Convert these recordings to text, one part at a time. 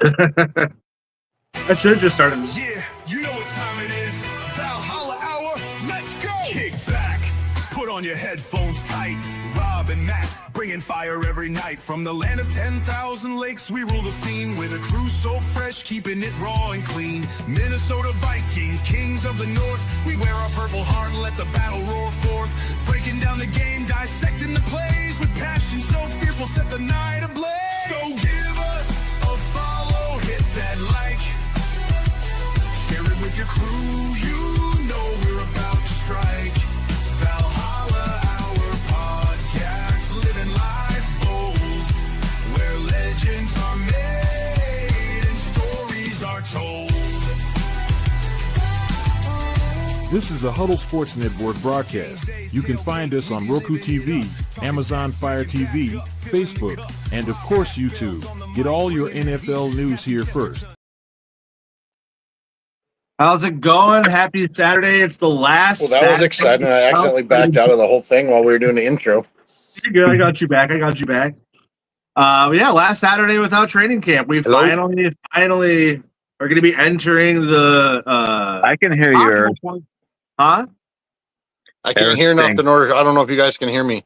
I should have just started. Yeah, you know what time it is. Valhalla Hour, let's go! Kick back, put on your headphones tight. Rob and Matt, bringing fire every night. From the land of 10,000 lakes, we rule the scene. With a crew so fresh, keeping it raw and clean. Minnesota Vikings, kings of the north. We wear our purple heart and let the battle roar forth. Breaking down the game, dissecting the plays. With passion so fierce, we'll set the night ablaze. So give us a follow, hit that like. Share it with your crew, you know we're about to strike. Valhalla, our podcast, living life bold, where legends are made and stories are told. This is a Huddle Sports Network broadcast. You can find us on Roku TV, Amazon Fire TV, Facebook, and of course YouTube. Get all your NFL news here first. How's it going? Happy Saturday. It's the last. Well, that was exciting. I accidentally backed out of the whole thing while we were doing the intro. You're good. I got you back. Yeah, last Saturday without training camp. We finally are going to be entering the. I can hear you, Eric. Huh? I can't hear nothing. I don't know if you guys can hear me.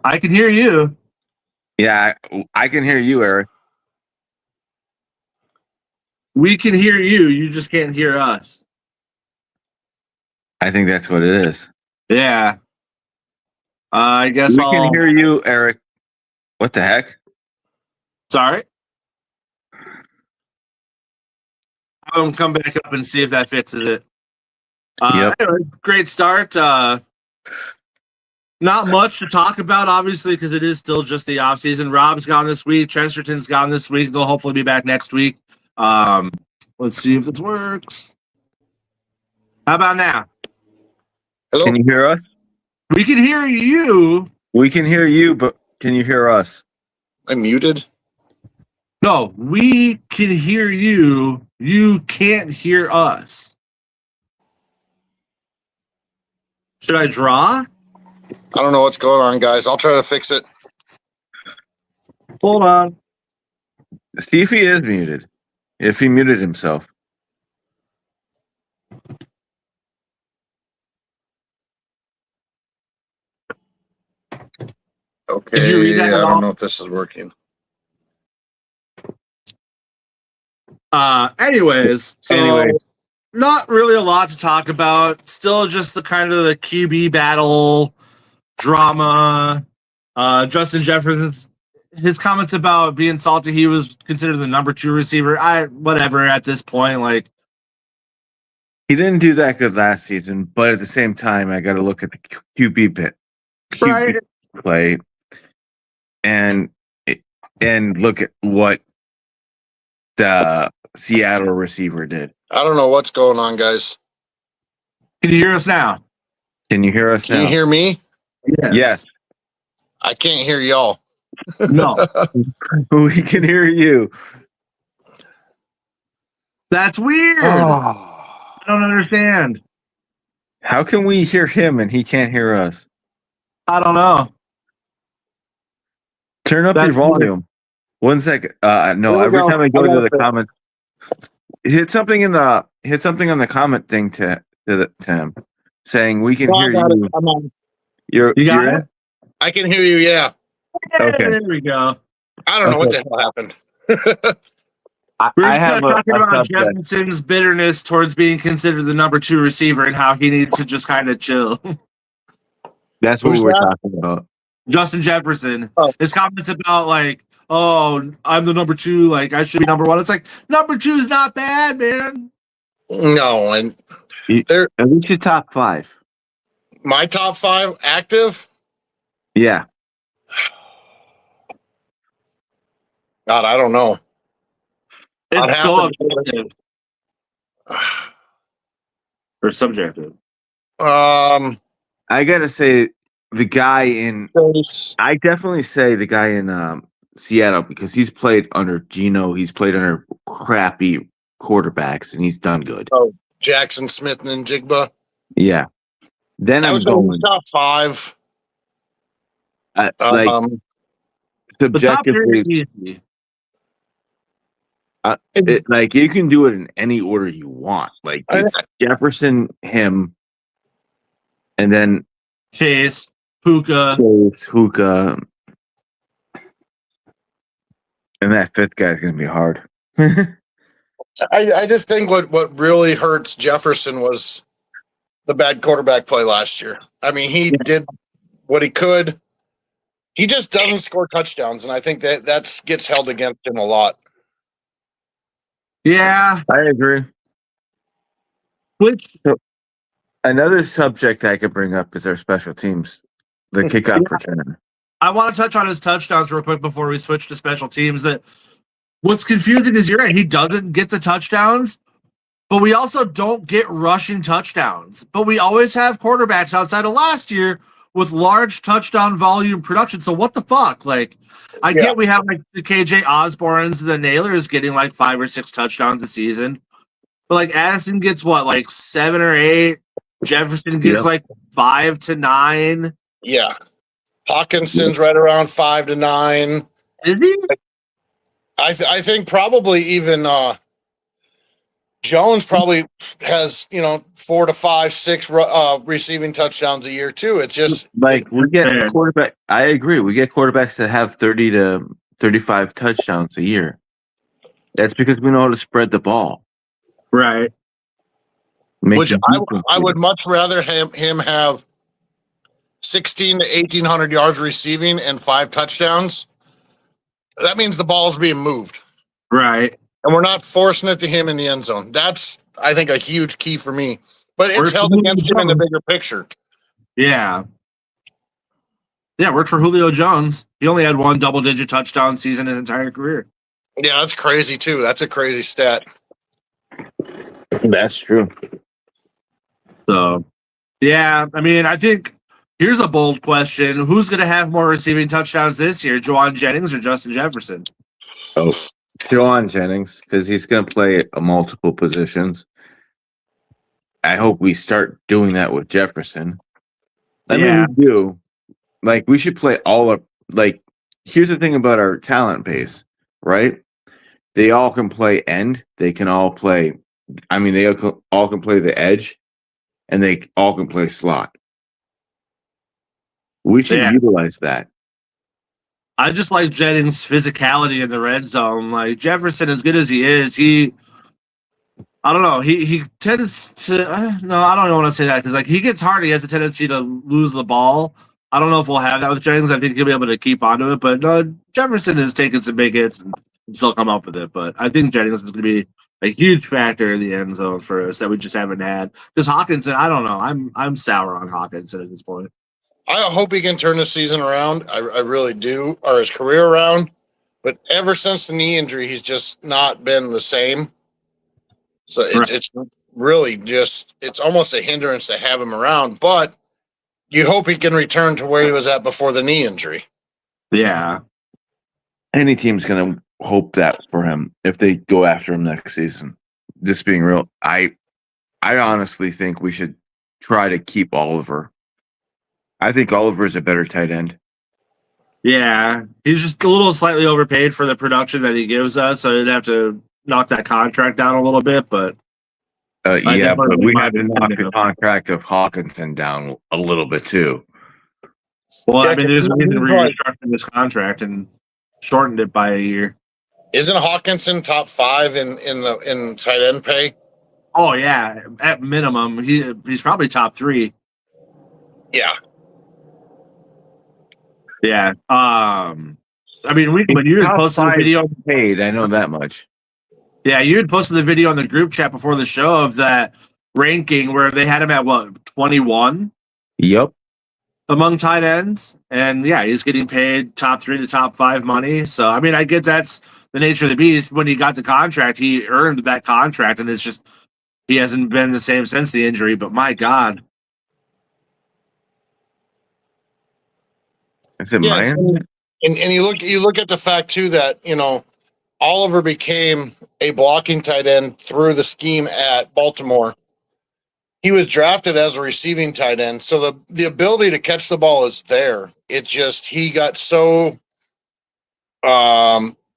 I can hear you. Yeah, I can hear you, Eric. We can hear you. You just can't hear us. I think that's what it is. Yeah. I guess we can hear you, Eric. What the heck? Sorry. I'll come back up and see if that fixes it. Anyway, great start. Not much to talk about, obviously, because it is still just the offseason. Rob's gone this week. Chesterton's gone this week. They'll hopefully be back next week. Let's see if it works. How about now? Hello? Can you hear us? We can hear you. We can hear you, but can you hear us? I'm muted. No, we can hear you. You can't hear us. Should I draw? I don't know what's going on, guys. I'll try to fix it. Hold on. See if he is muted. If he muted himself. Okay, I don't know if this is working. Anyways, not really a lot to talk about. Still just the kind of the QB battle drama. Justin Jefferson's his comments about being salty, he was considered the number 2 receiver. Whatever at this point, like he didn't do that good last season, but at the same time, I got to look at the QB play and look at what the Seattle receiver did. I don't know what's going on, guys. Can you hear us now? Can you hear us now? Can you hear me? Yes. I can't hear y'all. No. We can hear you. That's weird. I don't understand. How can we hear him and he can't hear us? I don't know. Turn up your volume. Weird. 1 second. No, every time I go to the comments, hit something on the comment thing to him saying we can hear you. Come on. You got it? I can hear you, yeah. Okay. There we go. I don't know what the hell happened. We're just talking about Jefferson's bitterness towards being considered the number 2 receiver and how he needs to just kind of chill. That's what we were talking about. Justin Jefferson. Oh. His comments about like, oh, I'm the number 2, like I should be number 1. It's like number 2 is not bad, man. No, and at least your top 5. My top 5 active? Yeah. God, I don't know. It's so objective. Or subjective. I gotta say the guy in. I definitely say the guy in Seattle because he's played under Geno. He's played under crappy quarterbacks and he's done good. Oh, Jackson Smith and Jigba. Yeah. Then I'm going top 5. Subjectively. Like you can do it in any order you want. Like it's Jefferson, him, and then Chase, Puka, and that fifth guy's gonna be hard. I just think what really hurts Jefferson was the bad quarterback play last year. I mean, he did what he could. He just doesn't score touchdowns, and I think that gets held against him a lot. Yeah, I agree. Another subject I could bring up is our special teams, the kickoff return. I want to touch on his touchdowns real quick before we switch to special teams. That what's confusing is you're right. He doesn't get the touchdowns, but we also don't get rushing touchdowns. But we always have quarterbacks outside of last year with large touchdown volume production. So what the fuck? Like, I get we have like the KJ Osborne's, the Nailers getting like 5 or 6 touchdowns a season, but like Addison gets what, like 7 or 8. Jefferson gets like 5 to 9. Yeah, Hawkinson's right around 5 to 9. Is he? I think probably even Jones probably has 4 to 5, 6 receiving touchdowns a year too. It's just like we get quarterback. I agree. We get quarterbacks that have 30 to 35 touchdowns a year. That's because we know how to spread the ball. Right. Which I would much rather him have 16 to 1,800 yards receiving and 5 touchdowns. That means the ball is being moved. Right. And we're not forcing it to him in the end zone. That's, I think, a huge key for me. But it's held against him in the bigger picture. Yeah. Yeah, worked for Julio Jones. He only had 1 double-digit touchdown season his entire career. Yeah, that's crazy, too. That's a crazy stat. That's true. So, yeah, I mean, I think here's a bold question. Who's going to have more receiving touchdowns this year, Juwan Jennings or Justin Jefferson? Oh, Juwan Jennings, because he's going to play multiple positions. I hope we start doing that with Jefferson. I mean, we do. Like, we should play all of, like, here's the thing about our talent base, right? They all can play end. They can all play, I mean, they all can play the edge, and they all can play slot. We should utilize that. I just like Jennings' physicality in the red zone. Like Jefferson, as good as he is, I don't know. He tends to. No, I don't want to say that because like he gets hard. He has a tendency to lose the ball. I don't know if we'll have that with Jennings. I think he'll be able to keep onto it. But Jefferson has taken some big hits and still come up with it. But I think Jennings is going to be a huge factor in the end zone for us that we just haven't had. Because Hawkinson, I don't know. I'm sour on Hawkinson at this point. I hope he can turn the season around. I really do, or his career around. But ever since the knee injury, he's just not been the same. So it's really just, it's almost a hindrance to have him around. But you hope he can return to where he was at before the knee injury. Yeah. Any team's going to hope that for him if they go after him next season. Just being real, I honestly think we should try to keep Oliver. I think Oliver is a better tight end. Yeah, he's just a little slightly overpaid for the production that he gives us, so he'd have to knock that contract down a little bit. But but we had to knock the contract of Hawkinson down a little bit too. Well, I mean, there's a reason we restructured this contract and shortened it by a year. Isn't Hawkinson top 5 in tight end pay? Oh yeah, at minimum, he's probably top 3. Yeah. Yeah. I mean, when you had posted the video, paid. I know that much. Yeah, you had posted the video in the group chat before the show of that ranking where they had him at what 21. Yep. Among tight ends, and yeah, he's getting paid top 3 to top 5 money. So I mean, I get that's the nature of the beast. When he got the contract, he earned that contract, and it's just he hasn't been the same since the injury. But my God. Is it mine? And you look at the fact too that Oliver became a blocking tight end through the scheme at Baltimore. He was drafted as a receiving tight end, so the ability to catch the ball is there. It just he got so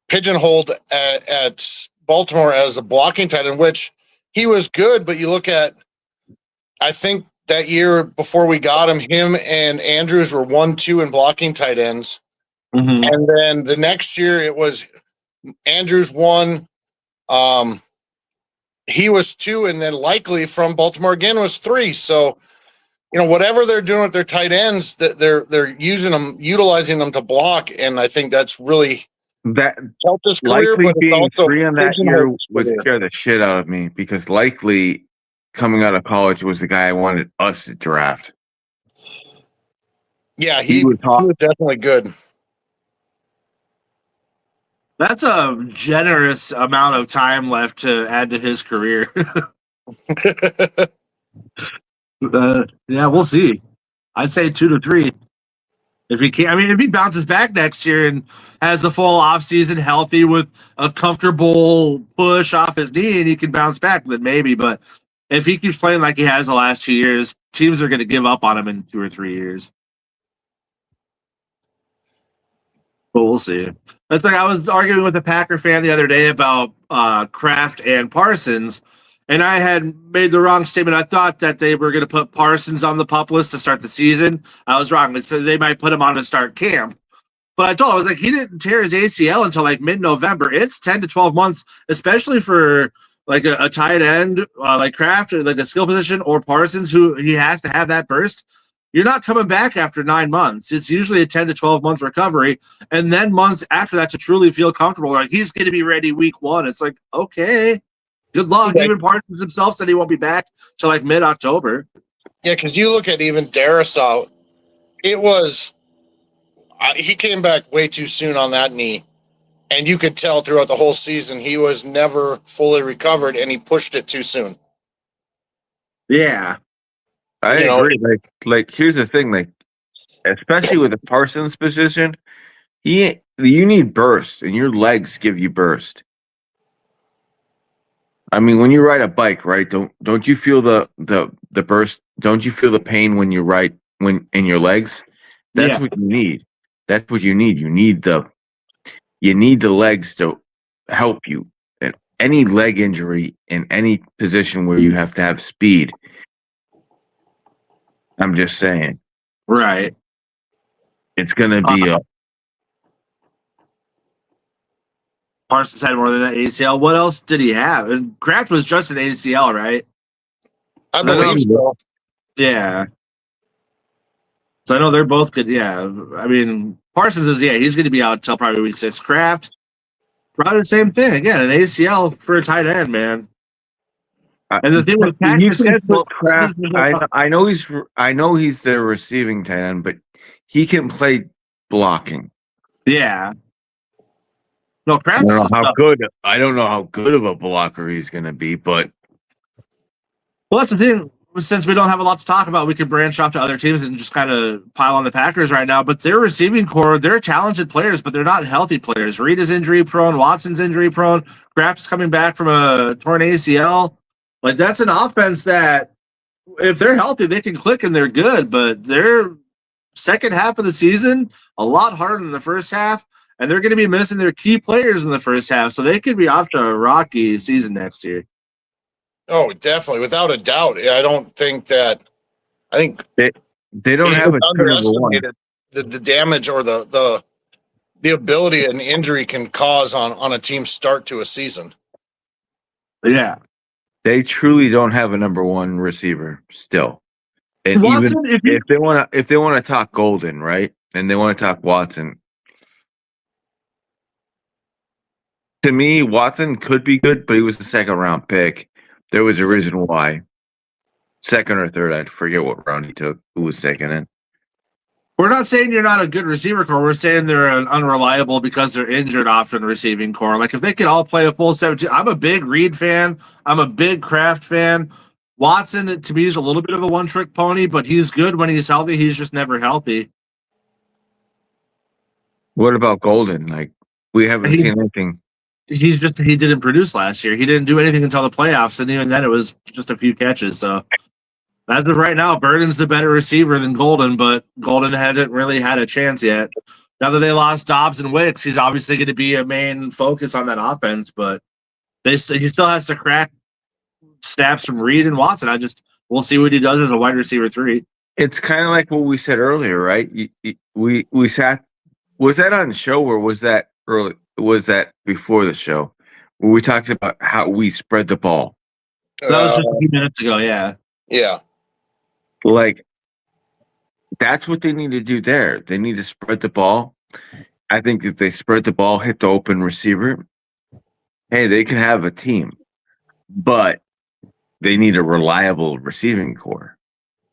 pigeonholed at Baltimore as a blocking tight end, which he was good, but you look at, I think that year before we got him and Andrews were 1-2 in blocking tight ends. Mm-hmm. And then the next year it was Andrews 1, he was 2, and then likely from Baltimore again was 3. So, whatever they're doing with their tight ends, they're utilizing them to block, and I think that's really That helped his career. Likely But it's being also 3 on that year pigeonholed his would career. scare the shit out of me because Likely coming out of college was the guy I wanted us to draft. Yeah, he was definitely good. That's a generous amount of time left to add to his career. Yeah, we'll see. I'd say 2 to 3. If he can, if he bounces back next year and has a full offseason healthy with a comfortable push off his knee and he can bounce back, then maybe. But if he keeps playing like he has the last 2 years, teams are going to give up on him in 2 or 3 years. But we'll see. That's like I was arguing with a Packer fan the other day about Kraft and Parsons, and I had made the wrong statement. I thought that they were going to put Parsons on the PUP list to start the season. I was wrong. So they might put him on to start camp. But I told him, I was like, he didn't tear his ACL until like mid-November. It's 10 to 12 months, especially for like a tight end like Kraft or like a skill position or Parsons, who he has to have that burst. You're not coming back after 9 months. It's usually a 10 to 12 month recovery. And then months after that to truly feel comfortable. Like, he's going to be ready week 1. It's like, okay, good luck. Okay. Even Parsons himself said he won't be back till like mid-October. Yeah, because you look at even Darisaw, it was he came back way too soon on that knee. And you could tell throughout the whole season he was never fully recovered, and he pushed it too soon. Yeah. I agree. Like here's the thing, like especially with the Parsons position, you need burst, and your legs give you burst. When you ride a bike, right? Don't you feel the burst? Don't you feel the pain when you ride in your legs? That's what you need. That's what you need. You need the legs to help you. And any leg injury in any position where you have to have speed. I'm just saying. Right. It's going to be Parsons had more than that ACL. What else did he have? And Kraft was just an ACL, right? I believe so. Yeah. So I know they're both good. Yeah. Parsons is, he's going to be out until probably week 6. Kraft, probably the same thing. Again, an ACL for a tight end, man. And the thing with Packers, Kraft, I know he's the receiving tight end, but he can play blocking. Yeah. No, Kraft. I don't know how good of a blocker he's going to be, but that's the thing. Since we don't have a lot to talk about, we could branch off to other teams and just kind of pile on the Packers right now. But their receiving core, they're talented players, but they're not healthy players. Reed is injury prone. Watson's injury prone. Kraft's coming back from a torn ACL. Like, that's an offense that, if they're healthy, they can click and they're good. But their second half of the season, a lot harder than the first half. And they're going to be missing their key players in the first half. So they could be off to a rocky season next year. Oh, definitely, without a doubt. I think they don't have a underestimated the damage or the ability an injury can cause on a team's start to a season. Yeah, they truly don't have a number 1 receiver still. And Watson, even if they want to talk Golden, right, and they want to talk Watson. To me, Watson could be good, but he was the 2nd round pick. There was a reason why. 2nd or 3rd, I forget what round he took. Who was taken in? We're not saying you're not a good receiver core. We're saying they're unreliable because they're injured often receiving core. Like, if they could all play a full 17, I'm a big Reed fan. I'm a big Kraft fan. Watson, to me, is a little bit of a one-trick pony, but he's good when he's healthy. He's just never healthy. What about Golden? Like, we haven't seen anything. He didn't produce last year. He didn't do anything until the playoffs, and even then it was just a few catches. So as of right now, Burden's the better receiver than Golden, but Golden hadn't really had a chance yet. Now that they lost Dobbs and Wicks, he's obviously going to be a main focus on that offense. But He still has to crack snaps from Reed and Watson. We'll see what he does as a wide receiver 3. It's kind of like what we said earlier, right? We sat. Was that on the show or was that early? Was that before the show? Where we talked about how we spread the ball. That was just a few minutes ago. Yeah. Yeah. Like, that's what they need to do there. They need to spread the ball. I think if they spread the ball, hit the open receiver, hey, they can have a team. But they need a reliable receiving core.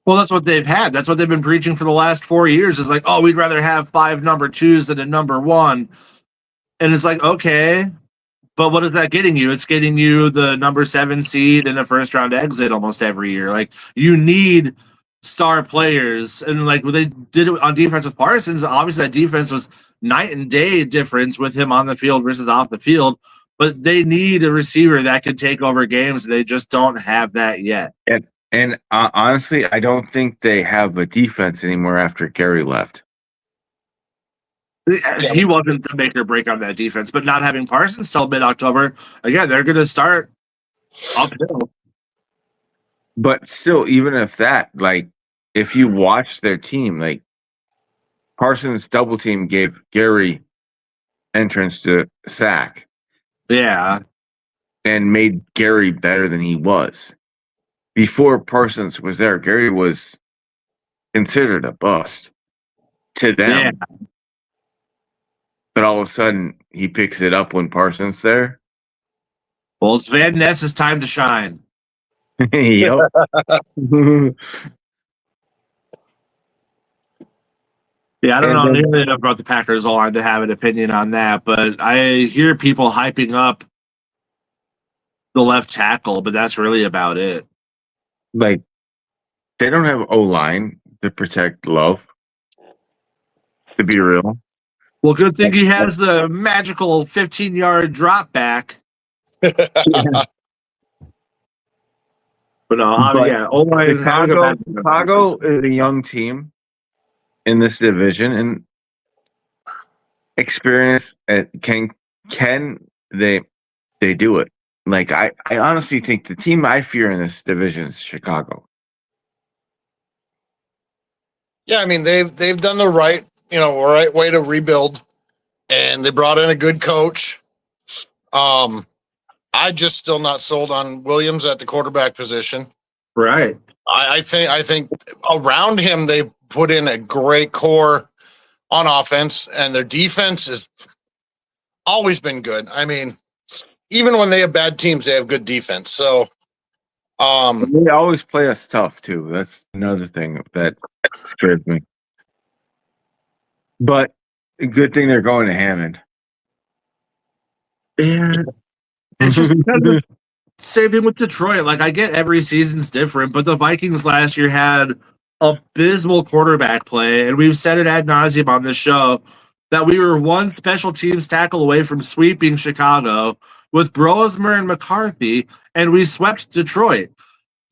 Well, that's what they've had. That's what they've been preaching for the last 4 years. Is like, oh, we'd rather have 5 number 2s than a number 1. And it's like, okay, but what is that getting you? It's getting you the number 7 seed and a first round exit almost every year. Like, you need star players. And like what they did on defense with Parsons, obviously that defense was night and day difference with him on the field versus off the field. But they need a receiver that can take over games. They just don't have that yet. And honestly, I don't think they have a defense anymore after Gary left. He wasn't the make or break on that defense, but not having Parsons till mid-October, again, they're going to start uphill. But still, even if that, like, if you watch their team, like, Parsons' double team gave Gary entrance to sack. Yeah. And made Gary better than he was. Before Parsons was there, Gary was considered a bust to them. Yeah. But all of a sudden, he picks it up when Parsons there. Well, it's Van Ness's time to shine. Yep. Yeah, I don't know nearly enough about the Packers line to have an opinion on that, but I hear people hyping up the left tackle, but that's really about it. Like, they don't have O-line to protect Love, to be real. Well, good thing he has the magical 15-yard drop back. Yeah. But no, yeah, O-line. Chicago is a young team in this division, and experience can they do it. Like, I honestly think the team I fear in this division is Chicago. Yeah, I mean they've done the right way to rebuild, and they brought in a good coach. I just still not sold on Williams at the quarterback position. Right. I think around him they put in a great core on offense, and their defense has always been good. I mean, even when they have bad teams, they have good defense. So they always play us tough too. That's another thing that scares me. But a good thing they're going to Hammond. Yeah. It's just kind of same thing with Detroit. Like, I get every season's different, but the Vikings last year had abysmal quarterback play, and we've said it ad nauseum on this show that we were one special teams tackle away from sweeping Chicago with Brosmer and McCarthy, and we swept Detroit.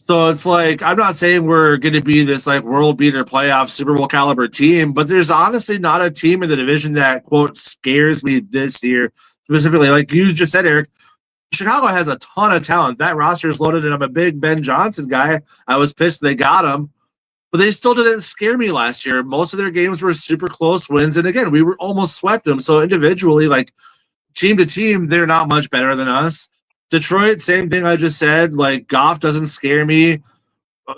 So it's like, I'm not saying we're going to be this like world beater playoff Super Bowl caliber team, but there's honestly not a team in the division that, quote, scares me this year specifically. Like you just said, Eric, Chicago has a ton of talent. That roster is loaded, and I'm a big Ben Johnson guy. I was pissed they got him, but they still didn't scare me last year. Most of their games were super close wins, and again, we were almost swept them. So individually, like team to team, they're not much better than us. Detroit, same thing I just said. Like Goff doesn't scare me.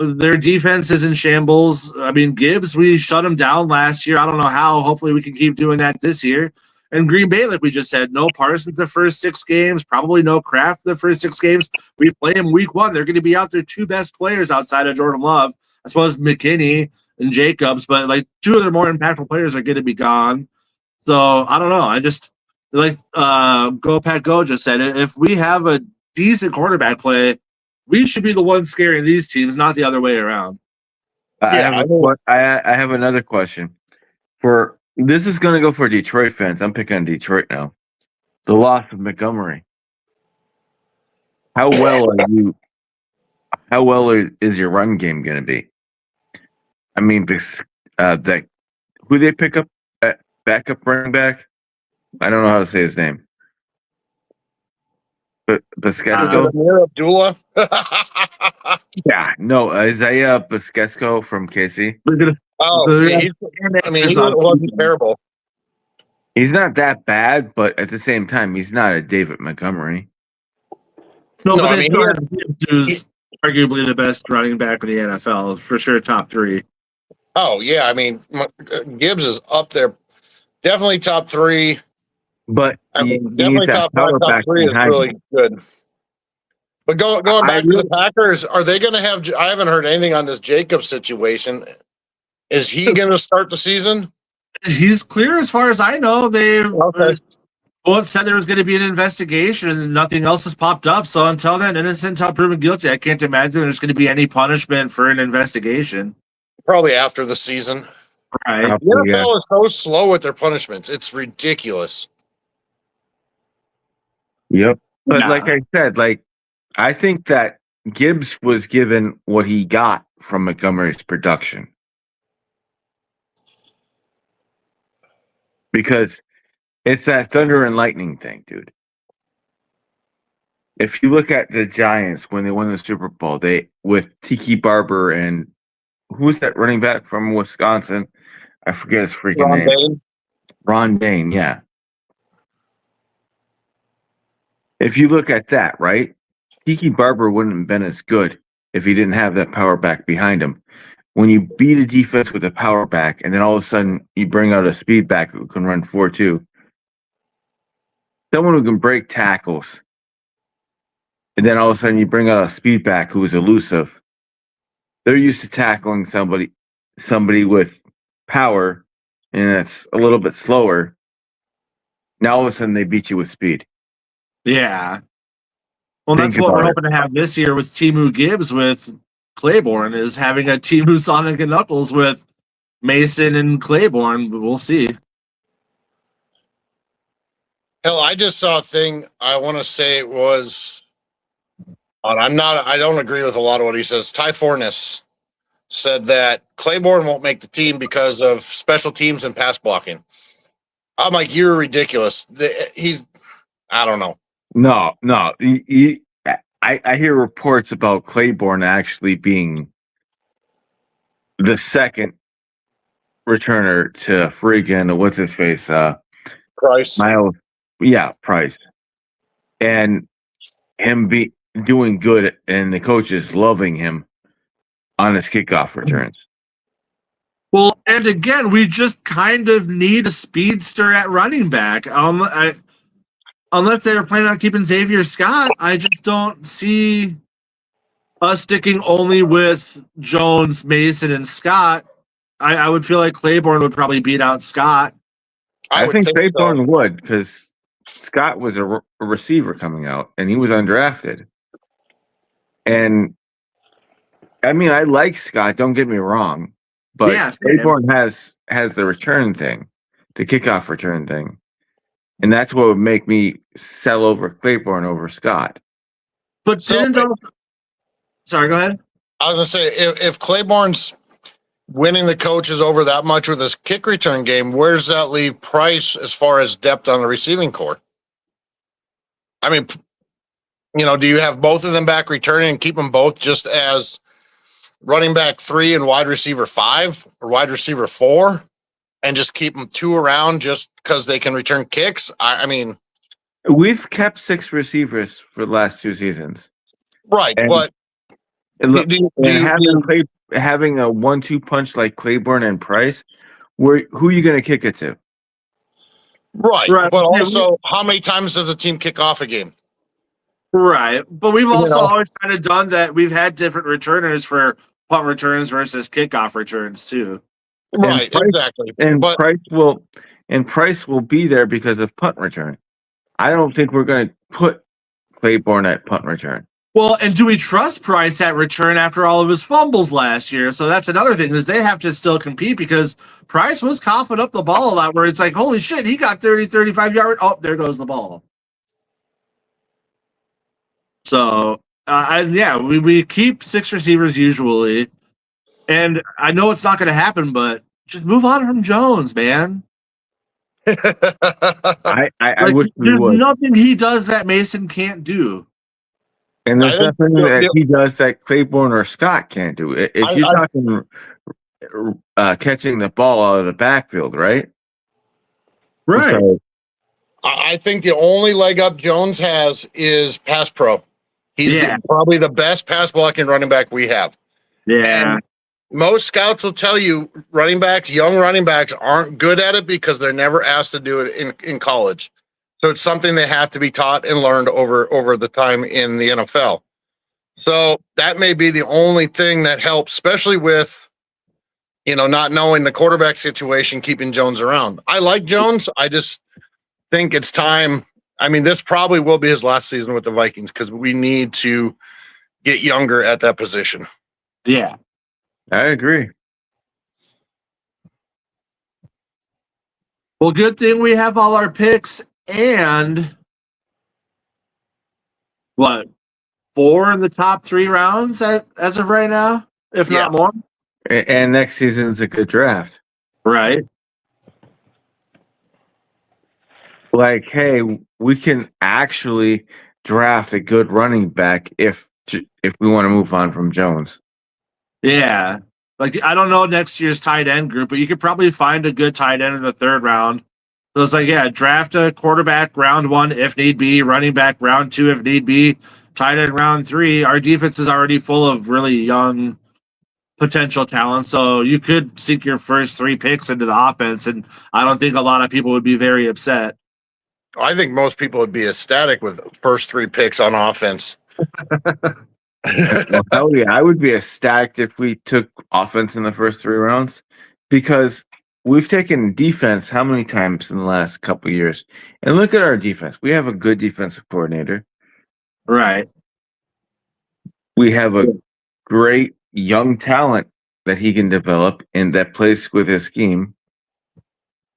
Their defense is in shambles. I mean, Gibbs, we shut him down last year. I don't know how. Hopefully, we can keep doing that this year. And Green Bay, like we just said, no Parsons the first 6 games, probably no Kraft the first 6 games. We play them week 1. They're going to be out there 2 best players outside of Jordan Love, I suppose McKinney and Jacobs, but like 2 of their more impactful players are going to be gone. So I don't know. I just like Go Pack Go just said it. If we have a decent quarterback play, we should be the ones scaring these teams, not the other way around. I have another question. This is going to go for Detroit fans. I'm picking on Detroit now. The loss of Montgomery. How well are you? How well is your run game going to be? I mean, who they pick up at backup running back? I don't know how to say his name. Busquetsco? Amir Abdullah. Yeah, no, Isaiah Busquetsco from KC. Oh, he wasn't terrible. He's not that bad, but at the same time, he's not a David Montgomery. No, No, but I they mean, still have Gibbs, who's arguably the best running back in the NFL, for sure, top 3. Oh, yeah. I mean, Gibbs is up there. Definitely top 3. But I he mean, needs definitely that top 5, power top back 3 is behind really him. good. But going back to the Packers, are they going to have? I haven't heard anything on this Jacobs situation. Is he going to start the season? He's clear as far as I know. They Okay. both said there was going to be an investigation and nothing else has popped up. So until then, innocent until proven guilty. I can't imagine there's going to be any punishment for an investigation. Probably after the season. Right. The NFL is so slow with their punishments. It's ridiculous. Yep. But Yeah. like I said, I think that Gibbs was given what he got from Montgomery's production. Because it's that thunder and lightning thing, dude. If you look at the Giants when they won the Super Bowl, they with Tiki Barber and who was that running back from Wisconsin? I forget his freaking name. Dane. Ron Dane, yeah. If you look at that, right? Tiki Barber wouldn't have been as good if he didn't have that power back behind him. When you beat a defense with a power back and then all of a sudden you bring out a speed back who can run 4.2, someone who can break tackles, and then all of a sudden you bring out a speed back who is elusive, they're used to tackling somebody with power and that's a little bit slower. Now all of a sudden they beat you with speed. Yeah. Well, Think that's what we're about it. hoping to have this year with Timu Gibbs with Claiborne, is having a Timu Sonic and Knuckles with Mason and Claiborne, but we'll see. Hell, I just saw a thing. I want to say it was. I don't agree with a lot of what he says. Ty Fornes said that Claiborne won't make the team because of special teams and pass blocking. I'm like, you're ridiculous. I don't know. No. I hear reports about Claiborne actually being the second returner to freaking what's his face? Price. Miles. Yeah, Price. And him doing good and the coaches loving him on his kickoff returns. Well, and again, we just kind of need a speedster at running back. Unless they were planning on keeping Xavier Scott, I just don't see us sticking only with Jones, Mason, and Scott. I would feel like Claiborne would probably beat out Scott. I think Claiborne would, because Scott was a receiver coming out and he was undrafted. And I mean, I like Scott, don't get me wrong, but Claiborne has the return thing, the kickoff return thing. And that's what would make me sell over Claiborne over Scott. But sorry, go ahead. I was going to say, if Claiborne's winning the coaches over that much with his kick return game, where does that leave Price as far as depth on the receiving core? I mean, do you have both of them back returning and keep them both just as running back 3 and wide receiver 5 or wide receiver 4 and just keep them 2 around just because they can return kicks? I mean, we've kept 6 receivers for the last 2 seasons. Right. And but having a 1-2 punch like Claiborne and Price, who are you going to kick it to? Right. But also, how many times does a team kick off a game? Right. But we've also always kind of done that. We've had different returners for punt returns versus kickoff returns too. Right, exactly. And Price will be there because of punt return. I don't think we're going to put Claiborne at punt return. Well, and do we trust Price at return after all of his fumbles last year? So that's another thing, is they have to still compete, because Price was coughing up the ball a lot where it's like, holy shit, he got 30, 35 yards. Oh, there goes the ball. So, we keep 6 receivers usually. And I know it's not going to happen, but just move on from Jones, man. I wish we there's would. nothing he does that Mason can't do. And there's I think nothing that the- he does that Claiborne or Scott can't do. If you're talking catching the ball out of the backfield, right? I'm sorry. I think the only leg up Jones has is pass pro. He's probably the best pass blocking running back we have. Yeah. And most scouts will tell you young running backs aren't good at it because they're never asked to do it in college. So it's something they have to be taught and learned over the time in the NFL. So that may be the only thing that helps, especially with, not knowing the quarterback situation, keeping Jones around. I like Jones. I just think it's time. I mean, this probably will be his last season with the Vikings because we need to get younger at that position. Yeah. I agree. Well, good thing we have all our picks and 4 in the top 3 rounds as of right now, if not more. And next season's a good draft. Right. Like, hey, we can actually draft a good running back if we want to move on from Jones. Yeah. Like, I don't know next year's tight end group, but you could probably find a good tight end in the 3rd round. So it's like, draft a quarterback round 1 if need be, running back round 2 if need be, tight end round 3. Our defense is already full of really young potential talent, so you could sink your first 3 picks into the offense, and I don't think a lot of people would be very upset. I think most people would be ecstatic with first 3 picks on offense. Well, hell yeah, I would be ecstatic if we took offense in the first 3 rounds because we've taken defense how many times in the last couple of years? And look at our defense. We have a good defensive coordinator. Right. We have a great young talent that he can develop and that plays with his scheme.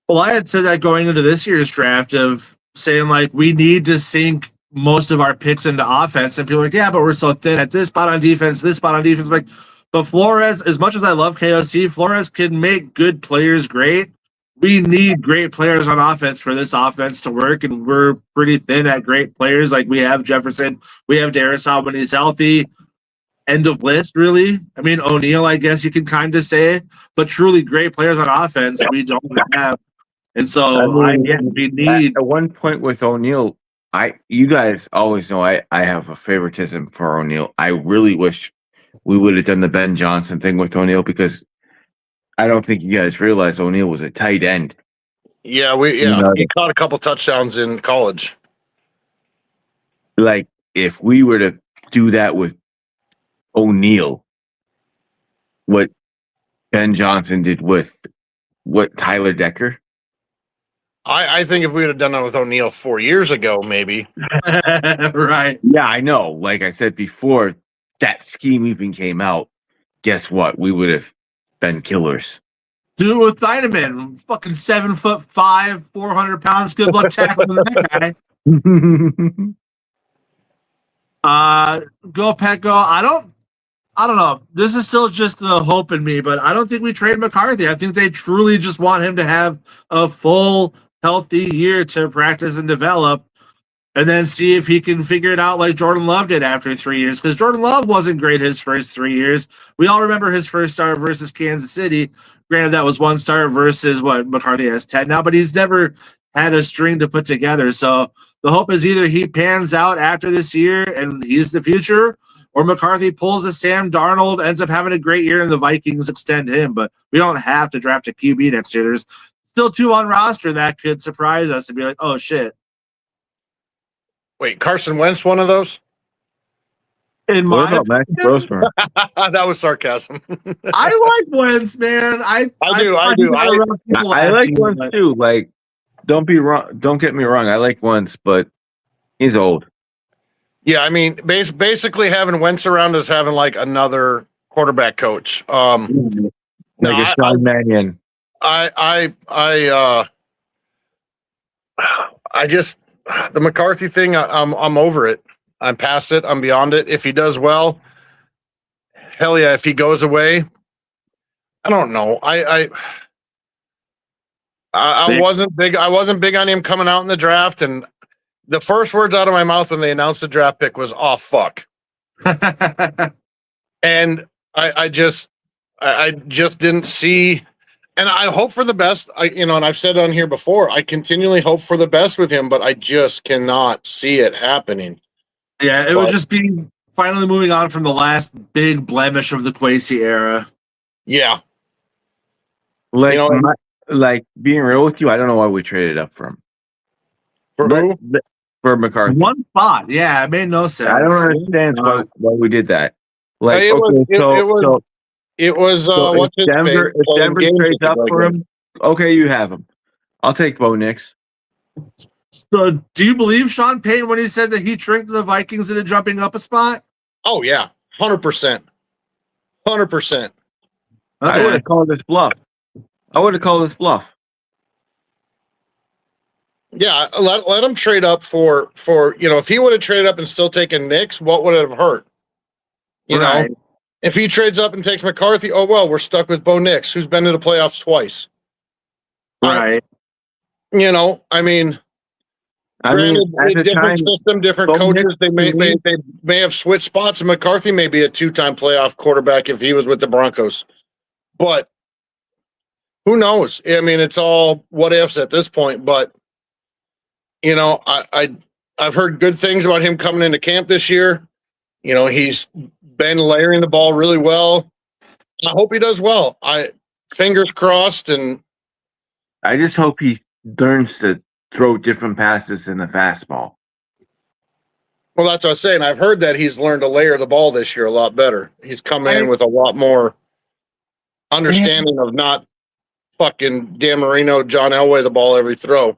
Well, I had said that going into this year's draft of saying, like, we need to sink most of our picks into offense. And people are like, yeah, but we're so thin at this spot on defense, this spot on defense. Like, but Flores, as much as I love KOC, Flores can make good players great. We need great players on offense for this offense to work, and we're pretty thin at great players. Like, we have Jefferson, we have Darisaw when he's healthy. End of list, really. I mean, O'Neal, I guess you can kind of say, but truly great players on offense we don't have. And so we need at one point with O'Neal. You guys always know I have a favoritism for O'Neal. I really wish we would have done the Ben Johnson thing with O'Neal because I don't think you guys realize O'Neal was a tight end. Yeah, he caught a couple touchdowns in college. Like if we were to do that with O'Neal, what Ben Johnson did with Tyler Decker. I think if we would have done that with O'Neal 4 years ago, maybe. Right. Yeah, I know. Like I said before, that scheme even came out. Guess what? We would have been killers. Do it with Thieneman, fucking 7'5", 400 pounds. Good luck tackling that guy. Go Pet go. I don't know. This is still just the hope in me, but I don't think we trade McCarthy. I think they truly just want him to have a full, healthy year to practice and develop, and then see if he can figure it out like Jordan Love did after 3 years. Because Jordan Love wasn't great his first 3 years. We all remember his first start versus Kansas City. Granted, that was 1 start versus what McCarthy has 10 now, but he's never had a string to put together. So the hope is either he pans out after this year and he's the future, or McCarthy pulls a Sam Darnold, ends up having a great year, and the Vikings extend him. But we don't have to draft a QB next year. There's still 2 on roster that could surprise us and be like, oh, shit. Wait, Carson Wentz one of those? In my Max Grossman? That was sarcasm. I like Wentz, man. I do. I like Wentz too. Like, don't get me wrong. I like Wentz, but he's old. Yeah, I mean, basically having Wentz around is having like another quarterback coach. Like a Sean Mannion. I just the McCarthy thing. I'm over it. I'm past it. I'm beyond it. If he does well, hell yeah. If he goes away, I don't know. I wasn't big. I wasn't big on him coming out in the draft, and the first words out of my mouth when they announced the draft pick was "oh fuck," and I just didn't see. And I hope for the best. And I've said on here before, I continually hope for the best with him, but I just cannot see it happening. Yeah, it would just be finally moving on from the last big blemish of the Kwesi era. Yeah, like being real with you, I don't know why we traded up for him. For who? For McCarthy. One spot. Yeah, it made no sense. I don't understand why we did that. Like, it was what's his Denver, if Denver trades up for him, okay, you have him. I'll take Bo Nix. So, do you believe Sean Payton when he said that he tricked the Vikings into jumping up a spot? Oh yeah, 100%, 100%. I would have called this bluff. Yeah, let him trade up for if he would have traded up and still taken Nix, what would it have hurt? You know, if he trades up and takes McCarthy, oh well, we're stuck with Bo Nix, who's been to the playoffs twice. Right. I mean, different system, different coaches. They may have switched spots, and McCarthy may be a 2-time playoff quarterback if he was with the Broncos. But who knows? I mean, it's all what ifs at this point. But I've heard good things about him coming into camp this year. He's been layering the ball really well. I hope he does well. Fingers crossed, and I just hope he learns to throw different passes in the fastball. Well, that's what I was saying. I've heard that he's learned to layer the ball this year a lot better. He's coming in with a lot more understanding of not fucking Dan Marino, John Elway the ball every throw.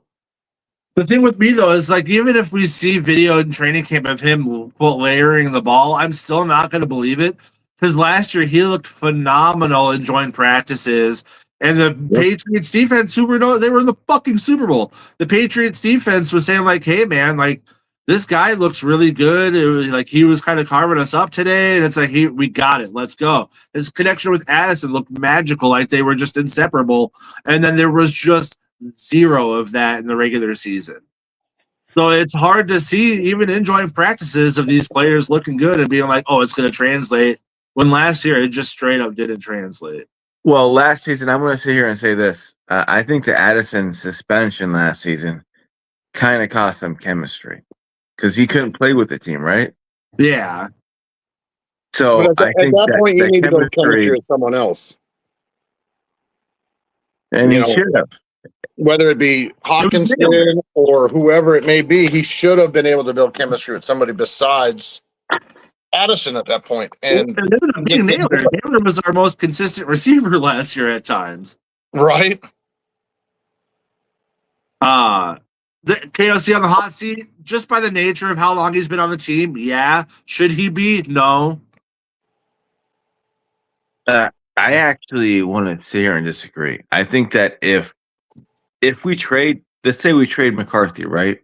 The thing with me, though, is like, even if we see video in training camp of him, quote, layering the ball, I'm still not going to believe it. Because last year, he looked phenomenal in joint practices. And the Patriots defense, they were in the fucking Super Bowl. The Patriots defense was saying, like, hey, man, like, this guy looks really good. It was like he was kind of carving us up today. And it's like, we got it. Let's go. His connection with Addison looked magical, like they were just inseparable. And then there was just zero of that in the regular season. So it's hard to see, even in joint practices, of these players looking good and being like, oh, it's going to translate, when last year it just straight up didn't translate. Well, last season, I'm going to sit here and say this. I think the Addison suspension last season kind of cost them chemistry because he couldn't play with the team, right? Yeah. So at that point, you need to go chemistry with someone else. And he should have. Whether it be Hawkinson or whoever it may be, he should have been able to build chemistry with somebody besides Addison at that point. And Naylor was our most consistent receiver last year at times. Right. The KOC on the hot seat, just by the nature of how long he's been on the team, yeah. Should he be? No. I actually want to sit here and disagree. I think that if we trade, let's say we trade McCarthy, right?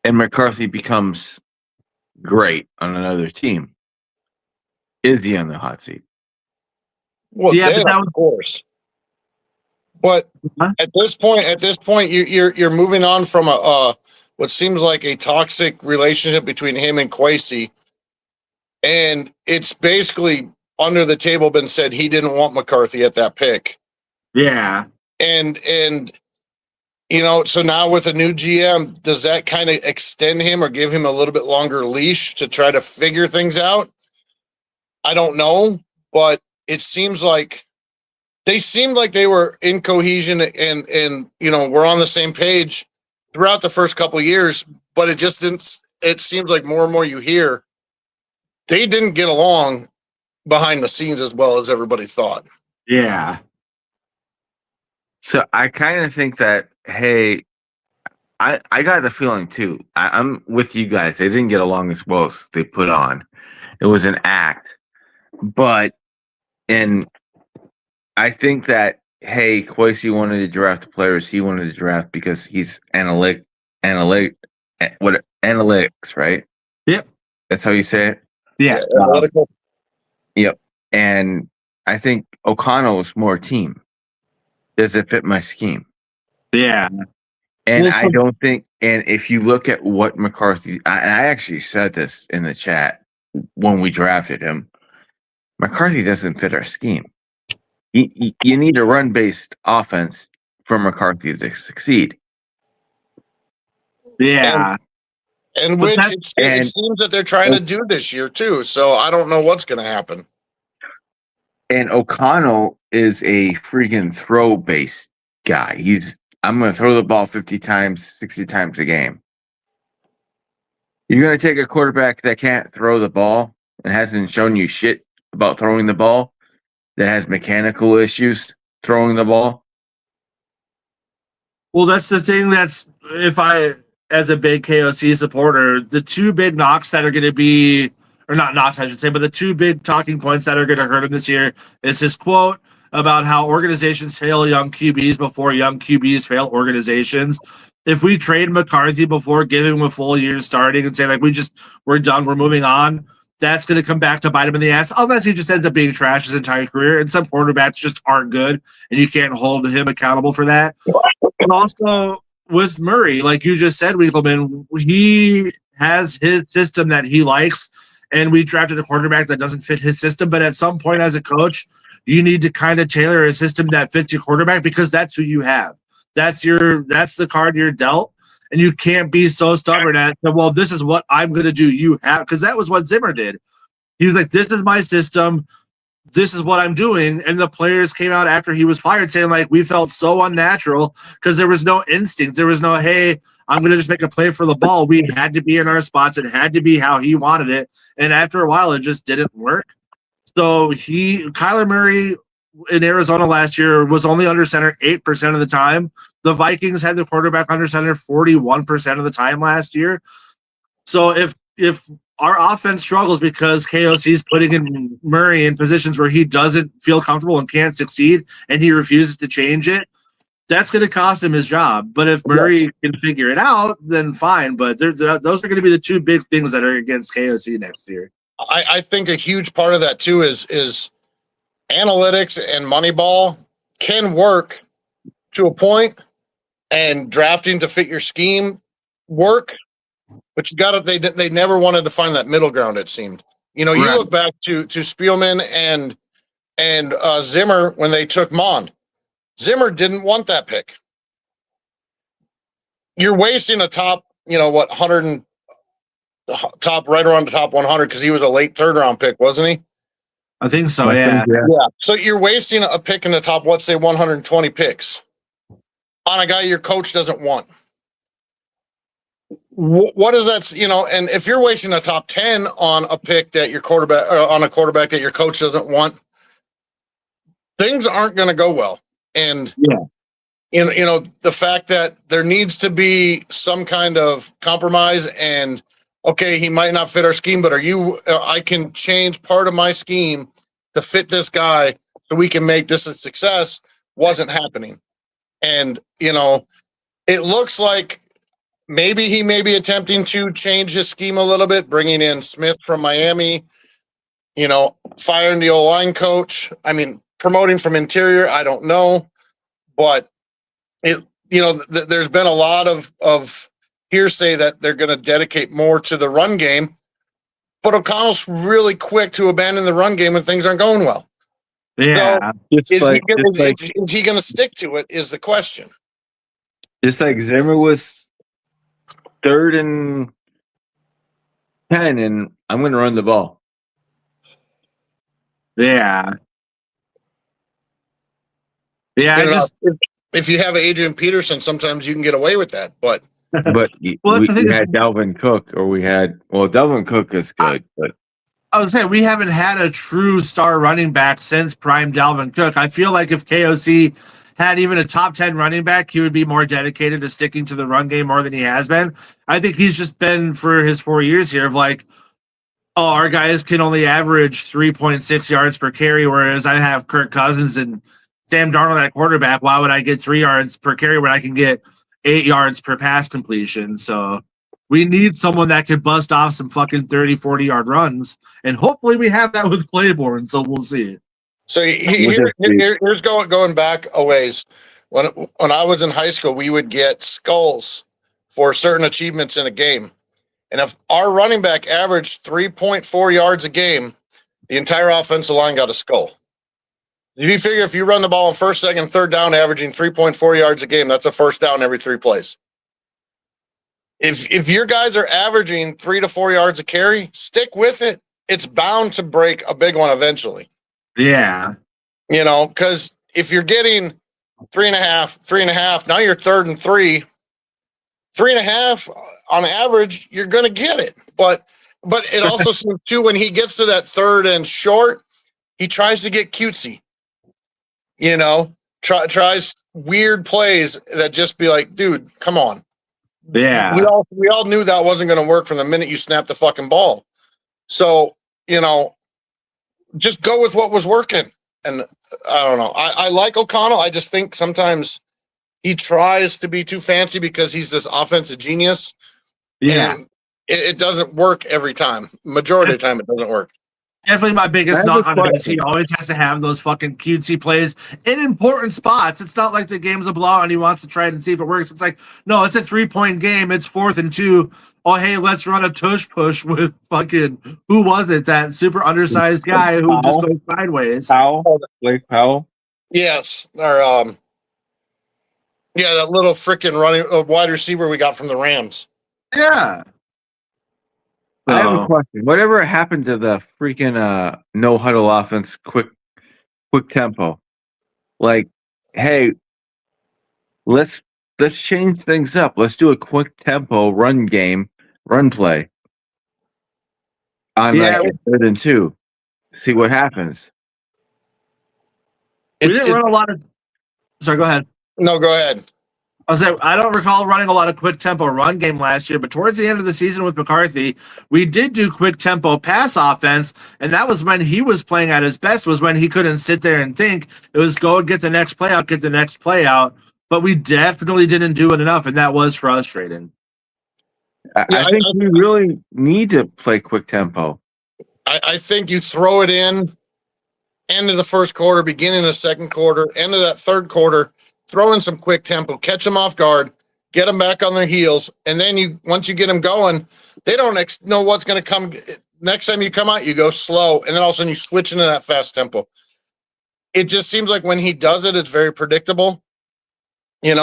And McCarthy becomes great on another team, is he on the hot seat? Well, yeah, of course. But at this point, you're moving on from a what seems like a toxic relationship between him and Kwesi, and it's basically under the table been said he didn't want McCarthy at that pick. Yeah. And so now with a new GM, does that kind of extend him or give him a little bit longer leash to try to figure things out? I don't know, but it seems like they were in cohesion and we're on the same page throughout the first couple of years, but it just didn't. It seems like more and more you hear they didn't get along behind the scenes as well as everybody thought. Yeah. So I kind of think that, hey, I got the feeling too. I'm with you guys. They didn't get along as well as they put on. It was an act. And I think that, hey, Kwesi wanted to draft the players he wanted to draft because he's analytics, right? Yep. That's how you say it? Yeah. Analytical. Yep. And I think O'Connell was more team. Does it fit my scheme? Yeah. And Well, I don't think, and if you look at what McCarthy, I actually said this in the chat when we drafted him, McCarthy doesn't fit our scheme. You need a run-based offense for McCarthy to succeed. Yeah. And But which that's- it seems that they're trying to do this year too. So I don't know what's going to happen. And O'Connell is a freaking throw-based guy. I'm going to throw the ball 50 times, 60 times a game. You're going to take a quarterback that can't throw the ball and hasn't shown you shit about throwing the ball, that has mechanical issues throwing the ball. Well, that's the thing. That's if I, as a big KOC supporter, the two big knocks that are going to be, or not knocks, I should say, but the two big talking points that are going to hurt him this year is his quote about how organizations fail young QBs before young QBs fail organizations. If we trade McCarthy before giving him a full year starting and say, like, we're done, we're moving on, that's going to come back to bite him in the ass, unless he just ends up being trash his entire career. And some quarterbacks just aren't good, and you can't hold him accountable for that. And also with Murray, like you just said, Winkelman, he has his system that he likes, and we drafted a quarterback that doesn't fit his system. But at some point, as a coach, you need to kind of tailor a system that fits your quarterback because that's who you have. That's the card you're dealt. And you can't be so stubborn at, well, this is what I'm going to do. You have, because that was what Zimmer did. He was like, this is my system. This is what I'm doing. And the players came out after he was fired saying, like, we felt so unnatural because there was no instinct. There was no, hey, I'm going to just make a play for the ball. We had to be in our spots. It had to be how he wanted it. And after a while, it just didn't work. So Kyler Murray in Arizona last year was only under center 8% of the time. The Vikings had the quarterback under center 41% of the time last year. So if our offense struggles because KOC is putting in Murray in positions where he doesn't feel comfortable and can't succeed, and he refuses to change it, that's going to cost him his job. But if Murray can figure it out, then fine. But those are going to be the two big things that are against KOC next year. I think a huge part of that too is analytics and Moneyball can work to a point, and drafting to fit your scheme work. But you got to they never wanted to find that middle ground. It seemed, you look back to Spielman and Zimmer when they took Mond. Zimmer didn't want that pick. You're wasting a top, 100 and top right around the top 100 because he was a late third round pick, wasn't he? I think so. Yeah. So you're wasting a pick in the top, let's say 120 picks on a guy your coach doesn't want. What is that? And if you're wasting a top 10 on a pick that your quarterback, on a quarterback that your coach doesn't want, things aren't going to go well. And the fact that there needs to be some kind of compromise, and okay, he might not fit our scheme, but I can change part of my scheme to fit this guy so we can make this a success, wasn't happening. And, it looks like maybe he may be attempting to change his scheme a little bit, bringing in Smith from Miami, firing the O-line coach. I mean, promoting from interior, I don't know. But, there's been a lot of hearsay that they're going to dedicate more to the run game. But O'Connell's really quick to abandon the run game when things aren't going well. Yeah. So is he going to stick to it is the question. Just like Zimmer was 3rd and 10, and I'm going to run the ball. Yeah. Yeah. If you have Adrian Peterson, sometimes you can get away with that. But we had Dalvin Cook, or Dalvin Cook is good. But I was saying we haven't had a true star running back since prime Dalvin Cook. I feel like if KOC had even a top 10 running back, he would be more dedicated to sticking to the run game more than he has been. I think he's just been, for his 4 years here, of like, oh, our guys can only average 3.6 yards per carry, whereas I have Kirk Cousins and Sam Darnold at quarterback. Why would I get 3 yards per carry when I can get 8 yards per pass completion? So we need someone that could bust off some fucking 30, 40-yard runs, and hopefully we have that with Claiborne, so we'll see. So here's going back a ways. when I was in high school, we would get skulls for certain achievements in a game. And if our running back averaged 3.4 yards a game, the entire offensive line got a skull. You figure if you run the ball on first, second, third down, averaging 3.4 yards a game, that's a first down every 3 plays. If your guys are averaging 3 to 4 yards a carry, stick with it. It's bound to break a big one eventually. Yeah. Because if you're getting 3.5, now you're 3rd and 3. 3.5 on average, you're going to get it. But it also seems too when he gets to that 3rd and short, he tries to get cutesy. Tries weird plays that just be like, dude, come on. Yeah. We all knew that wasn't going to work from the minute you snapped the fucking ball. So, just go with what was working. And I don't know. I like O'Connell. I just think sometimes he tries to be too fancy because he's this offensive genius. Yeah. It doesn't work every time. Majority of the time, it doesn't work. Definitely my biggest knock on him is he always has to have those fucking cutesy plays in important spots. It's not like the game's a blowout and he wants to try it and see if it works. It's like, no, it's a 3-point game. It's 4th and 2. Oh, hey, let's run a tush push with fucking, who was it? That super undersized guy who just goes sideways. Blake Powell? Yes. Or, that little freaking running wide receiver we got from the Rams. Yeah. I have a question. Whatever happened to the freaking no huddle offense, quick tempo? Like, hey, let's change things up. Let's do a quick tempo run play on like 3rd and 2. See what happens. We didn't run a lot of. Sorry, go ahead. No, go ahead. I don't recall running a lot of quick tempo run game last year, but towards the end of the season with McCarthy, we did do quick tempo pass offense, and that was when he was playing at his best, was when he couldn't sit there and think. It was go and get the next play out, but we definitely didn't do it enough, and that was frustrating. I think we really need to play quick tempo. I think you throw it in end of the first quarter, beginning of the second quarter, end of that third quarter, throw in some quick tempo, catch them off guard, get them back on their heels, and then once you get them going, they don't know what's going to come. Next time you come out, you go slow, and then all of a sudden you switch into that fast tempo. It just seems like when he does it, it's very predictable, and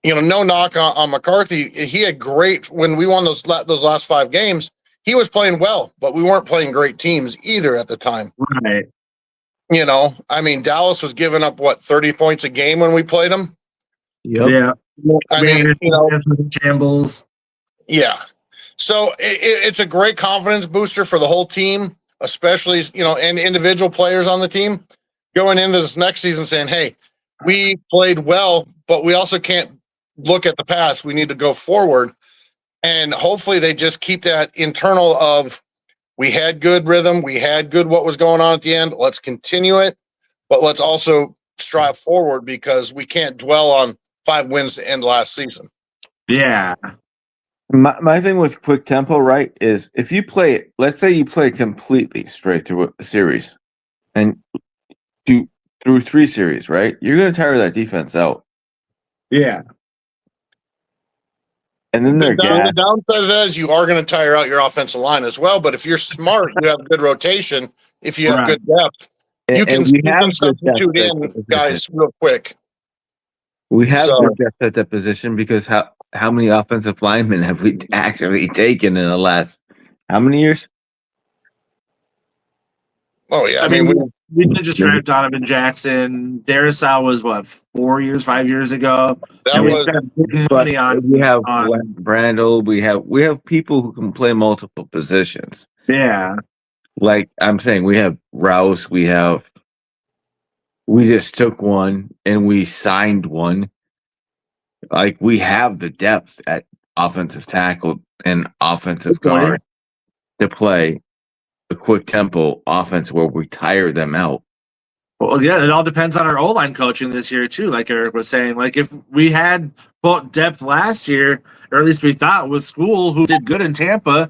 no knock on McCarthy. He had great when we won those last 5 games. He was playing well, but we weren't playing great teams either at the time. Right. Dallas was giving up 30 points a game when we played them. Yep. Yeah. Shambles. Yeah. So it's a great confidence booster for the whole team, especially, and individual players on the team going into this next season saying, hey, we played well, but we also can't look at the past. We need to go forward. And hopefully they just keep that internal of, we had good rhythm. We had good what was going on at the end. Let's continue it, but let's also strive forward because we can't dwell on 5 wins to end last season. Yeah. My thing with quick tempo, right, is if you play it, let's say you play completely straight through a series and do through 3 series, right? You're going to tire that defense out. Yeah. And then the downside of that is you are going to tire out your offensive line as well. But if you're smart, you have good rotation. If you have good depth, you can substitute in guys real quick. We have good depth at that position because how many offensive linemen have we actually taken in the last how many years? Oh yeah, we did just draft Donovan Jackson. Darrisaw was 5 years ago. We spent big money on. We have Brandel. We have people who can play multiple positions. Yeah, like I'm saying, we have Rouse. We just took one and we signed one. Like we have the depth at offensive tackle and offensive guard to play a quick tempo offense where we tire them out. Well, yeah, it all depends on our O-line coaching this year too. Like Eric was saying, like if we had both depth last year, or at least we thought with School, who did good in Tampa,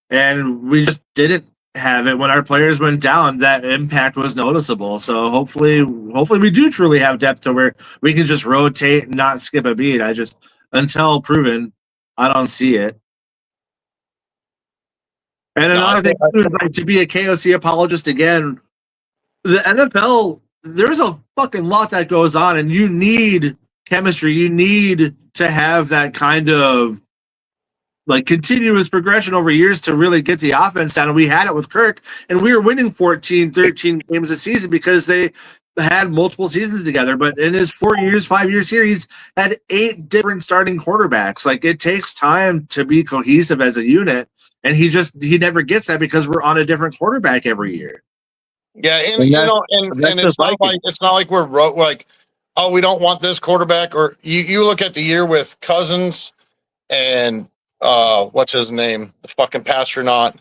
and we just didn't have it when our players went down, that impact was noticeable. So hopefully we do truly have depth to where we can just rotate and not skip a beat. Until proven, I don't see it. And another thing too is, like, to be a KOC apologist again, the NFL, there's a fucking lot that goes on, and you need chemistry. You need to have that kind of like continuous progression over years to really get the offense down. And we had it with Kirk, and we were winning 14, 13 games a season because they had multiple seasons together. But in his 5-year series, had 8 different starting quarterbacks. Like, it takes time to be cohesive as a unit, and he never gets that because we're on a different quarterback every year. Yeah, and it's not like we're like, oh, we don't want this quarterback. Or you look at the year with Cousins and what's his name, the fucking pastronaut,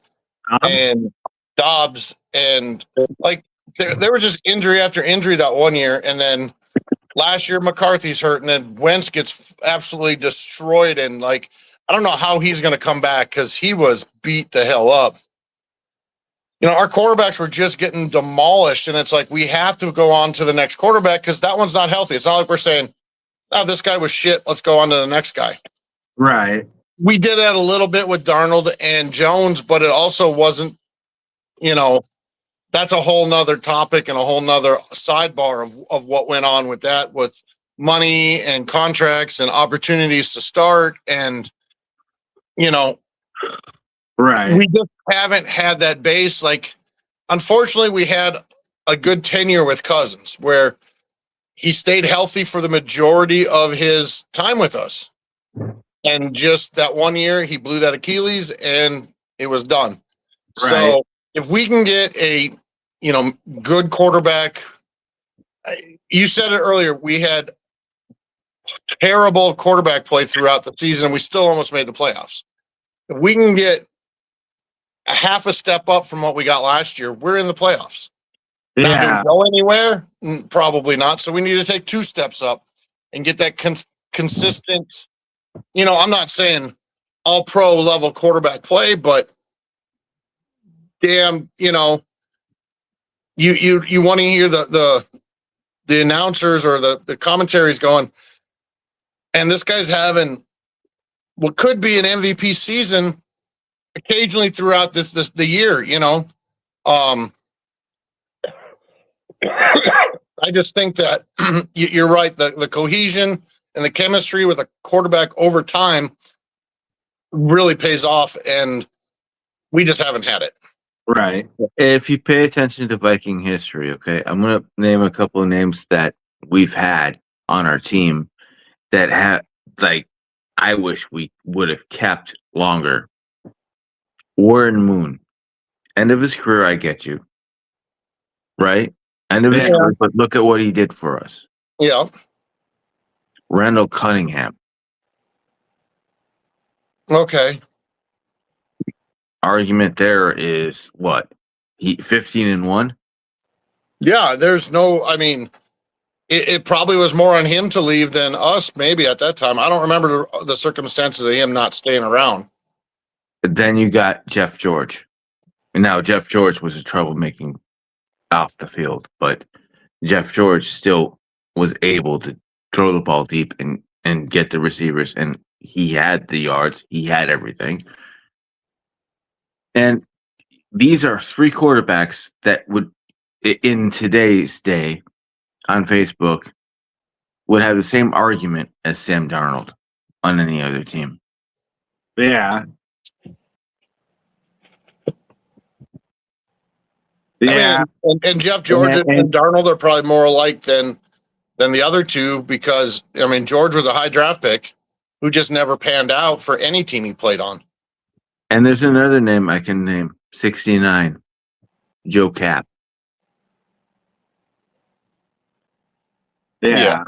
and Dobbs, and like there was just injury after injury that one year, and then last year McCarthy's hurt, and then Wentz gets absolutely destroyed, and like I don't know how he's going to come back because he was beat the hell up. You know, our quarterbacks were just getting demolished, and it's like we have to go on to the next quarterback because that one's not healthy. It's not like we're saying, oh, this guy was shit, let's go on to the next guy. Right. We did that a little bit with Darnold and Jones, but it also wasn't, you know, that's a whole nother topic and a whole nother sidebar of what went on with that, with money and contracts and opportunities to start. And, you know, right. We just haven't had that base. Like, unfortunately, we had a good tenure with Cousins where he stayed healthy for the majority of his time with us. And just that one year, he blew that Achilles and it was done. Right. So if we can get a, you know, good quarterback, you said it earlier, we had terrible quarterback play throughout the season, and we still almost made the playoffs. If we can get a half a step up from what we got last year, we're in the playoffs. Yeah. Now, do we go anywhere? Probably not. So we need to take 2 steps up and get that consistent. You know, I'm not saying all pro level quarterback play, but damn, you know, you want to hear the announcers or the commentaries going, and this guy's having what could be an MVP season occasionally throughout the year, you know. I just think that you're right. The cohesion and the chemistry with a quarterback over time really pays off, and we just haven't had it. Right. If you pay attention to Viking history, okay, I'm going to name a couple of names that we've had on our team that have, like, I wish we would have kept longer. Warren Moon, end of his career, I get you. Right? End of his career, but look at what he did for us. Yeah. Randall Cunningham. Okay. Argument there is what? He 15-1? Yeah, there's no, I mean, it probably was more on him to leave than us, maybe at that time. I don't remember the circumstances of him not staying around. But then you got Jeff George. And now Jeff George was a troublemaking off the field, but Jeff George still was able to throw the ball deep and get the receivers, and he had the yards, he had everything. And these are 3 quarterbacks that would, in today's day on Facebook, would have the same argument as Sam Darnold on any other team. Yeah. Yeah. I mean, and Jeff George and Darnold are probably more alike than the other two because, I mean, George was a high draft pick who just never panned out for any team he played on. And there's another name I can name, 69, Joe Cap. Yeah.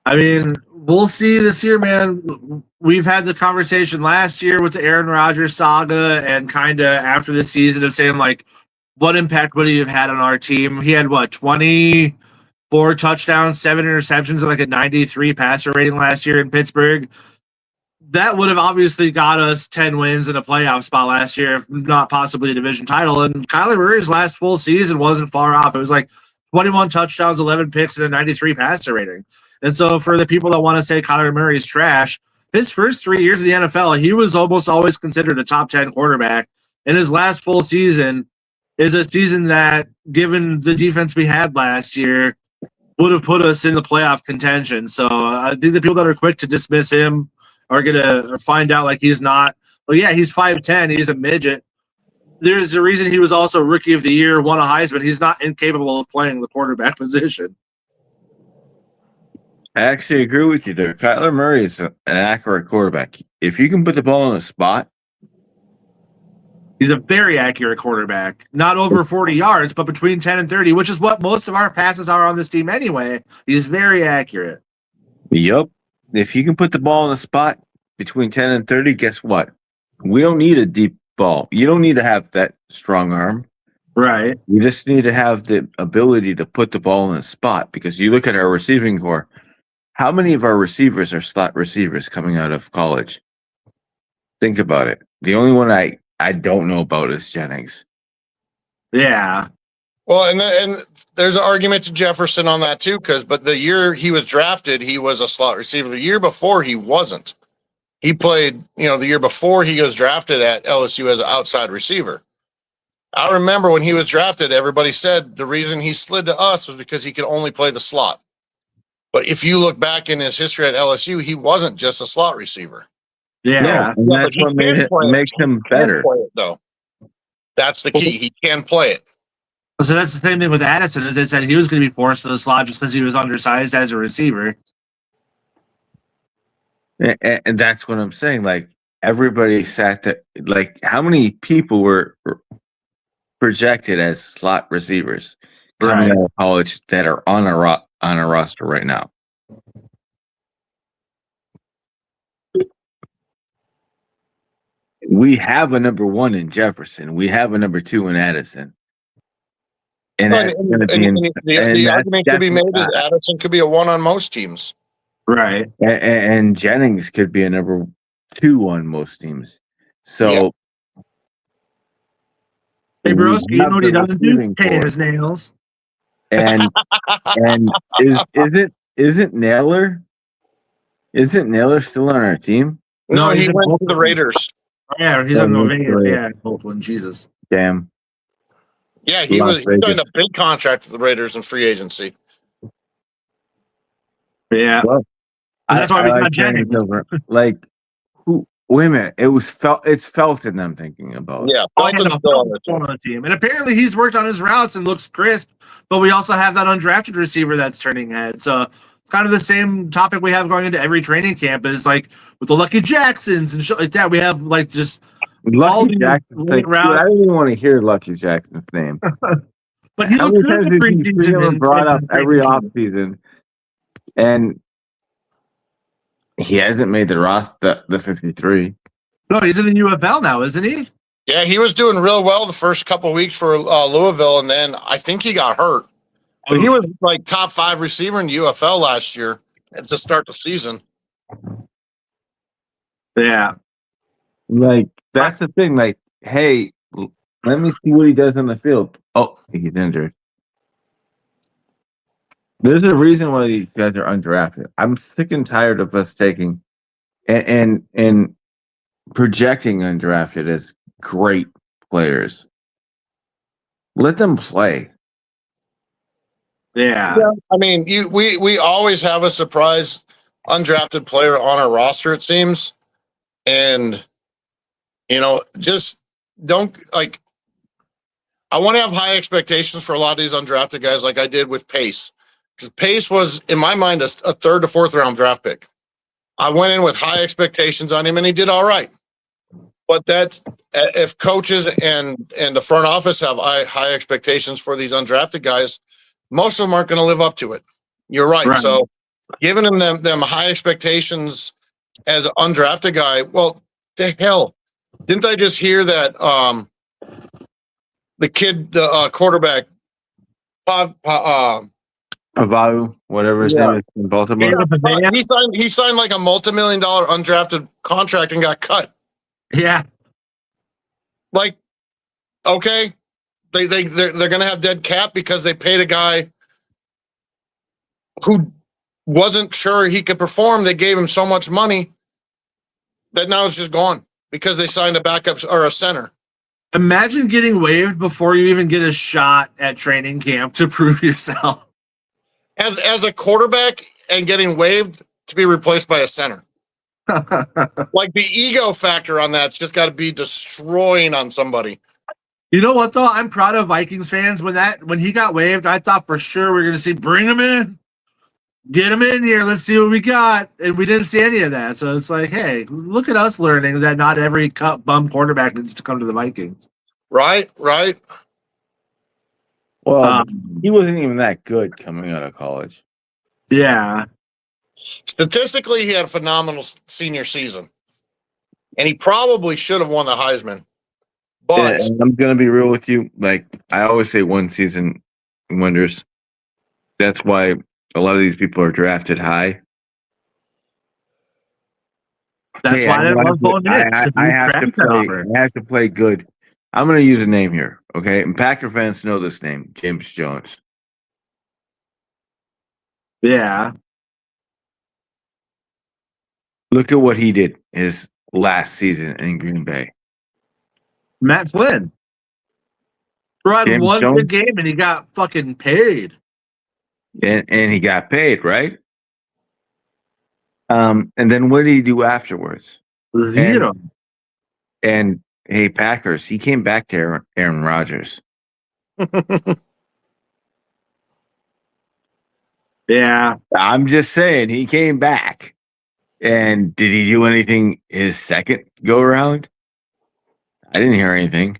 I mean, we'll see this year, man. We've had the conversation last year with the Aaron Rodgers saga and kind of after the season of saying, like, what impact would he have had on our team? He had, 24 touchdowns, 7 interceptions, and like a 93 passer rating last year in Pittsburgh. that would have obviously got us 10 wins in a playoff spot last year, if not possibly a division title. And Kyler Murray's last full season wasn't far off. It was like 21 touchdowns, 11 picks, and a 93 passer rating. And so for the people that want to say Kyler Murray's trash, his first 3 years of the NFL, he was almost always considered a top 10 quarterback. And his last full season is a season that, given the defense we had last year, would have put us in the playoff contention. So I think the people that are quick to dismiss him are going to find out like he's not. Well, yeah, he's 5'10". He's a midget. There's a reason he was also Rookie of the Year, won a Heisman. He's not incapable of playing the quarterback position. I actually agree with you there. Kyler Murray is an accurate quarterback. If you can put the ball on the spot, he's a very accurate quarterback. Not over 40 yards, but between 10 and 30, which is what most of our passes are on this team anyway. He's very accurate. Yep. If you can put the ball on the spot between 10 and 30, guess what? We don't need a deep ball. You don't need to have that strong arm. Right. You just need to have the ability to put the ball in the spot, because you look at our receiving core. How many of our receivers are slot receivers coming out of college? Think about it. The only one I don't know about is Jennings. Yeah. Well, and there's an argument to Jefferson on that too, but the year he was drafted, he was a slot receiver. The year before, he wasn't. He played, the year before he was drafted at LSU as an outside receiver. I remember when he was drafted, everybody said the reason he slid to us was because he could only play the slot. But if you look back in his history at LSU, he wasn't just a slot receiver. Yeah. No, and that's what makes him better. Though. That's the key. He can play it. So that's the same thing with Addison, as they said he was going to be forced to the slot just because he was undersized as a receiver. And that's what I'm saying. Like, everybody sat there. Like, how many people were projected as slot receivers coming out of college that are on a roster right now? We have a number 1 in Jefferson. We have a number 2 in Addison. And the argument could be made is Addison could be a 1 on most teams. Right. And Jennings could be a number 2 on most teams. So, hey, broski, you know what he doesn't do? Paint his nails. And isn't Naylor still on our team? No, he went to the Raiders. Yeah, he's on the Vegas. Yeah, Oakland. Jesus. Damn. Yeah, he signed a big contract with the Raiders in free agency. Yeah. Well, that's why we got Jennings. Like, who? Wait a minute. It's Felton I'm thinking about. Yeah, Felton's still on the team. And apparently he's worked on his routes and looks crisp, but we also have that undrafted receiver that's turning head. So it's kind of the same topic we have going into every training camp is like with the Lucky Jacksons and shit like that. We have like just Lucky Jackson. I didn't even want to hear Lucky Jackson's name. But he how many times did he brought up every offseason? And he hasn't made the roster, the 53. No, he's in the UFL now, isn't he? Yeah, he was doing real well the first couple of weeks for Louisville, and then I think he got hurt. But he was like top 5 receiver in the UFL last year to start the season. Yeah. Like, that's the thing. Like, hey, let me see what he does on the field. Oh, he's injured. There's a reason why these guys are undrafted. I'm sick and tired of us taking and projecting undrafted as great players. Let them play. Yeah. I mean, we always have a surprise undrafted player on our roster, it seems. And, just don't like. I want to have high expectations for a lot of these undrafted guys, like I did with Pace. Because Pace was, in my mind, a 3rd to 4th round draft pick. I went in with high expectations on him, and he did all right. But that's if coaches and the front office have high expectations for these undrafted guys, most of them aren't going to live up to it. You're right. So giving them high expectations as an undrafted guy, well, the hell. Didn't I just hear that the kid, the quarterback, Pavalu, whatever his name is in Baltimore. Yeah. He signed like a multi-million-dollar undrafted contract and got cut. Yeah. Like, okay, they're going to have dead cap because they paid a guy who wasn't sure he could perform. They gave him so much money that now it's just gone because they signed a backup or a center. Imagine getting waived before you even get a shot at training camp to prove yourself. As a quarterback and getting waived to be replaced by a center. Like the ego factor on that's just got to be destroying on somebody. You know what though? I'm proud of Vikings fans. When he got waived, I thought for sure we are going to see bring him in, get him in here. Let's see what we got, and we didn't see any of that. So it's like, hey, look at us learning that not every bum quarterback needs to come to the Vikings. Right. Well, he wasn't even that good coming out of college. Yeah. Statistically, he had a phenomenal senior season, and he probably should have won the Heisman. But and I'm gonna be real with you. Like I always say, one season wonders. That's why a lot of these people are drafted high. That's why I love going in. I have to play good. I'm going to use a name here, okay? And Packer fans know this name, James Jones. Yeah. Look at what he did his last season in Green Bay. Matt Flynn. Had one good game and he got fucking paid. And he got paid, right? And then what did he do afterwards? Zero. And hey, Packers, he came back to Aaron Rodgers. Yeah. I'm just saying, he came back. And did he do anything his second go around? I didn't hear anything.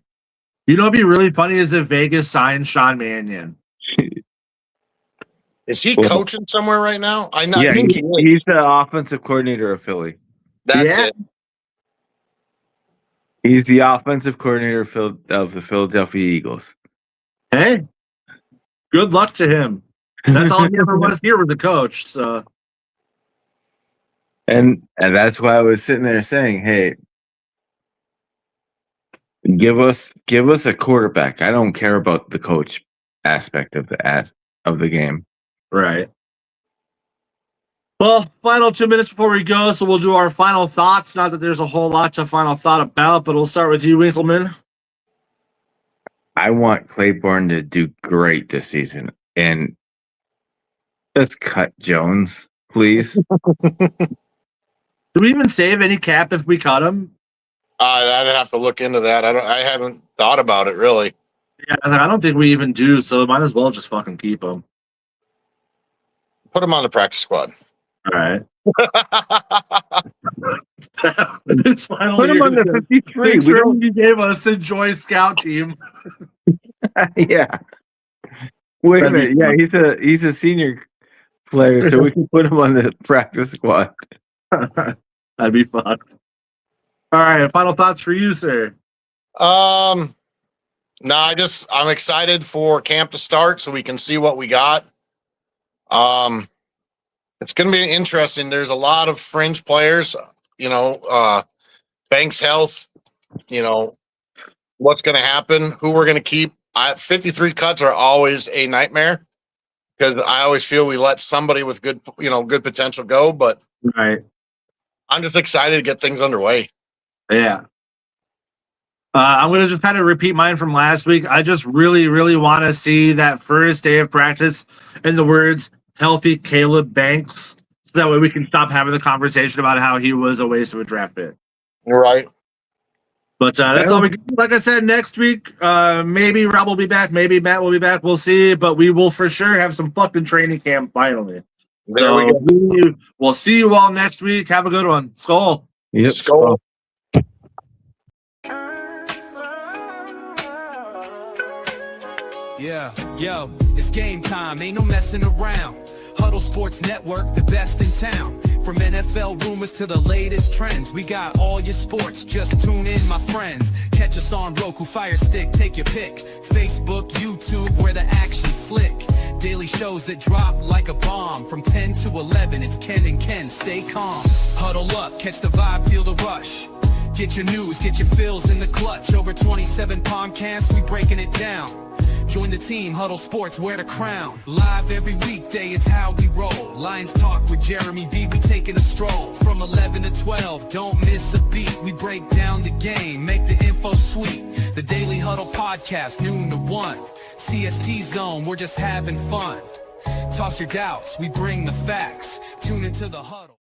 You know what'd be really funny is if Vegas signed Sean Mannion. Is he coaching somewhere right now? I think he's the offensive coordinator of Philly. That's it. He's the offensive coordinator of the Philadelphia Eagles. Hey, good luck to him. That's all he ever was here with the coach. So, and that's why I was sitting there saying, "Hey, give us a quarterback. I don't care about the coach aspect of the game." Right. Well, final 2 minutes before we go, so we'll do our final thoughts. Not that there's a whole lot to final thought about, but we'll start with you, Winkleman. I want Claiborne to do great this season, and let's cut Jones, please. Do we even save any cap if we cut him? I'd have to look into that. I haven't thought about it really. Yeah, I don't think we even do. So might as well just fucking keep him. Put him on the practice squad. All right. It's finally put him on the 53. You gave us Enjoy Scout team. Yeah. Wait a minute. Yeah, he's a senior player, so we can put him on the practice squad. That'd be fun. All right. Final thoughts for you, sir. No, I'm excited for camp to start so we can see what we got. It's going to be interesting. There's a lot of fringe players, Banks Health, what's going to happen, who we're going to keep. 53 cuts are always a nightmare because I always feel we let somebody with good potential go, but right. I'm just excited to get things underway. Yeah. I'm going to just kind of repeat mine from last week. I just really, really want to see that first day of practice in the words healthy Caleb Banks. So that way we can stop having the conversation about how he was a waste of a draft pick. You're right. But that's all we can do. Like I said, next week, maybe Rob will be back. Maybe Matt will be back. We'll see. But we will for sure have some fucking training camp finally. There we go. We'll see you all next week. Have a good one. Skol. Yep. Skol. Yeah, yo, it's game time, ain't no messing around. Huddle Sports Network, the best in town. From NFL rumors to the latest trends, we got all your sports, just tune in, my friends. Catch us on Roku, Fire Stick, take your pick. Facebook, YouTube, where the action's slick. Daily shows that drop like a bomb. From 10 to 11, it's Ken and Ken, stay calm. Huddle up, catch the vibe, feel the rush. Get your news, get your fills in the clutch. Over 27 podcasts, we breaking it down. Join the team, Huddle Sports, wear the crown. Live every weekday, it's how we roll. Lions Talk with Jeremy B, we taking a stroll. From 11 to 12, don't miss a beat. We break down the game, make the info sweet. The Daily Huddle Podcast, noon to 1. CST Zone, we're just having fun. Toss your doubts, we bring the facts. Tune into the Huddle.